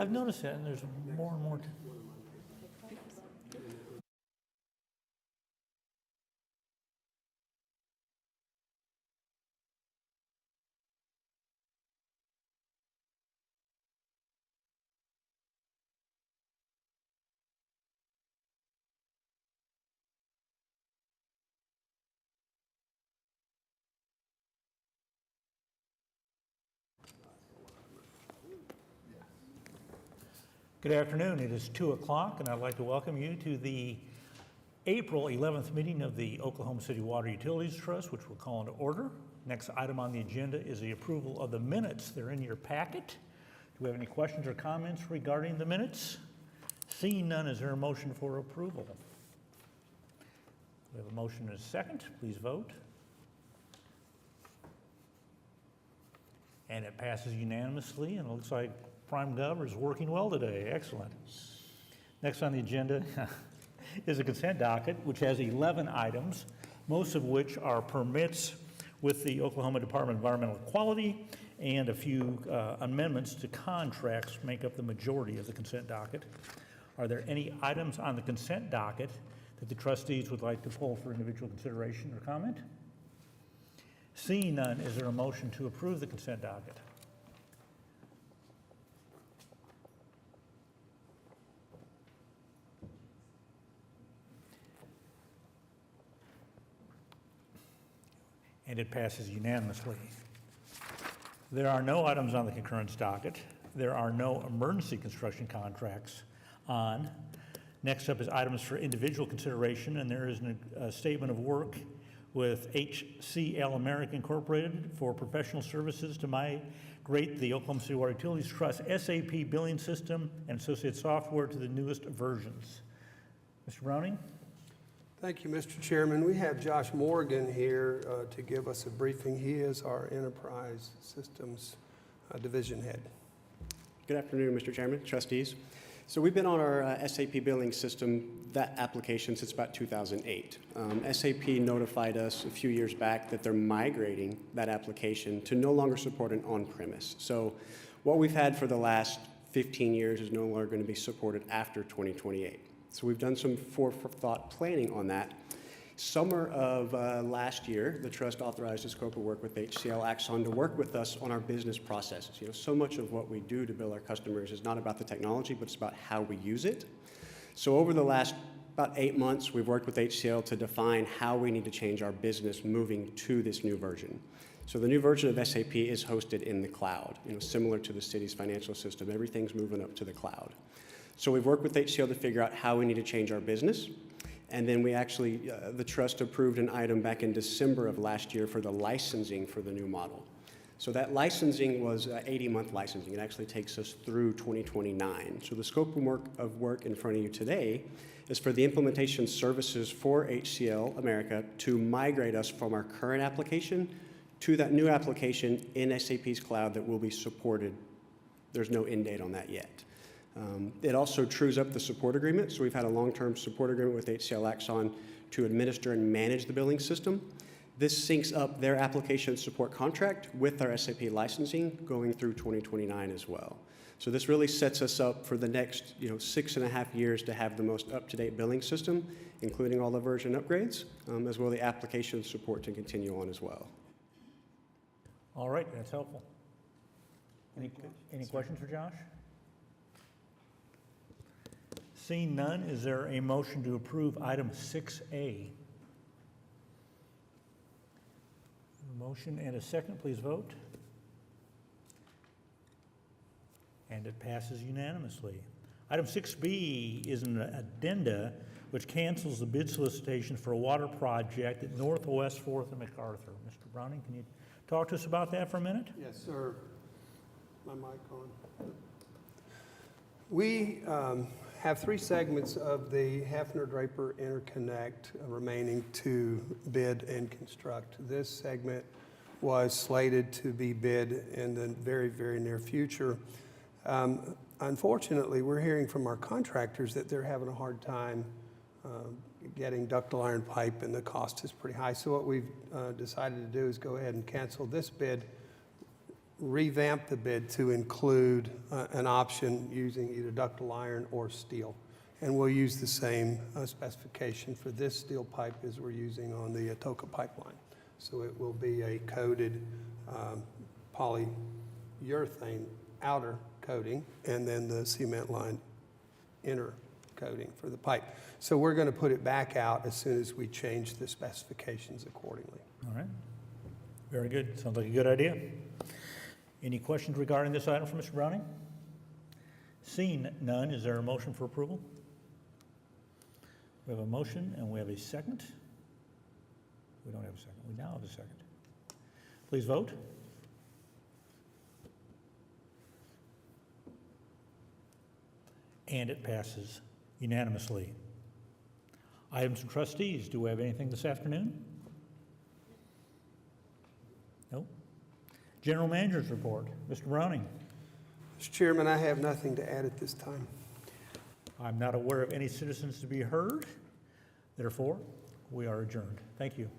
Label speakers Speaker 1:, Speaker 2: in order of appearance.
Speaker 1: I've noticed that, and there's more and more. Good afternoon. It is 2 o'clock, and I'd like to welcome you to the April 11th meeting of the Oklahoma City Water Utilities Trust, which we'll call into order. Next item on the agenda is the approval of the minutes. They're in your packet. Do we have any questions or comments regarding the minutes? Seeing none, is there a motion for approval? We have a motion and a second. Please vote. And it passes unanimously, and it looks like Prime Gov is working well today. Excellent. Next on the agenda is a consent docket, which has 11 items, most of which are permits with the Oklahoma Department of Environmental Quality, and a few amendments to contracts make up the majority of the consent docket. Are there any items on the consent docket that the trustees would like to pull for individual consideration or comment? Seeing none, is there a motion to approve the consent docket? And it passes unanimously. There are no items on the concurrence docket. There are no emergency construction contracts on. Next up is items for individual consideration, and there is a statement of work with HCL America Incorporated for professional services to migrate the Oklahoma City Water Utilities Trust SAP billing system and associated software to the newest versions. Mr. Browning?
Speaker 2: Thank you, Mr. Chairman. We have Josh Morgan here to give us a briefing. He is our Enterprise Systems Division Head.
Speaker 3: Good afternoon, Mr. Chairman, trustees. So we've been on our SAP billing system, that application, since about 2008. SAP notified us a few years back that they're migrating that application to no longer support an on-premise. So what we've had for the last 15 years is no longer going to be supported after 2028. So we've done some forethought planning on that. Summer of last year, the trust authorized a scope of work with HCL Axon to work with us on our business processes. You know, so much of what we do to bill our customers is not about the technology, but it's about how we use it. So over the last about 8 months, we've worked with HCL to define how we need to change our business moving to this new version. So the new version of SAP is hosted in the cloud, you know, similar to the city's financial system. Everything's moving up to the cloud. So we've worked with HCL to figure out how we need to change our business. And then we actually, the trust approved an item back in December of last year for the licensing for the new model. So that licensing was 80-month licensing. It actually takes us through 2029. So the scope of work in front of you today is for the implementation services for HCL America to migrate us from our current application to that new application in SAP's cloud that will be supported. There's no end date on that yet. It also trues up the support agreement. So we've had a long-term support agreement with HCL Axon to administer and manage the billing system. This syncs up their application support contract with our SAP licensing going through 2029 as well. So this really sets us up for the next 6.5 years to have the most up-to-date billing system, including all the version upgrades, as well as the application support to continue on as well.
Speaker 1: All right, that's helpful. Any questions for Josh? Seeing none, is there a motion to approve item 6A? A motion and a second, please vote. And it passes unanimously. Item 6B is an addenda which cancels the bid solicitation for a water project at Northwest 4th and MacArthur. Mr. Browning, can you talk to us about that for a minute?
Speaker 2: Yes, sir. My mic on. We have 3 segments of the Hefner-Draper Interconnect remaining to bid and construct. This segment was slated to be bid in the very, very near future. Unfortunately, we're hearing from our contractors that they're having a hard time getting ductile iron pipe, and the cost is pretty high. So what we've decided to do is go ahead and cancel this bid, revamp the bid to include an option using either ductile iron or steel. And we'll use the same specification for this steel pipe as we're using on the Atoka pipeline. So it will be a coated polyurethane outer coating and then the cement lined inner coating for the pipe. So we're going to put it back out as soon as we change the specifications accordingly.
Speaker 1: All right. Very good. Sounds like a good idea. Any questions regarding this item from Mr. Browning? Seeing none, is there a motion for approval? We have a motion and we have a second. We don't have a second. We now have a second. Please vote. And it passes unanimously. Items from trustees, do we have anything this afternoon? No? General Manager's report, Mr. Browning.
Speaker 2: Mr. Chairman, I have nothing to add at this time.
Speaker 1: I'm not aware of any citizens to be heard. Therefore, we are adjourned. Thank you.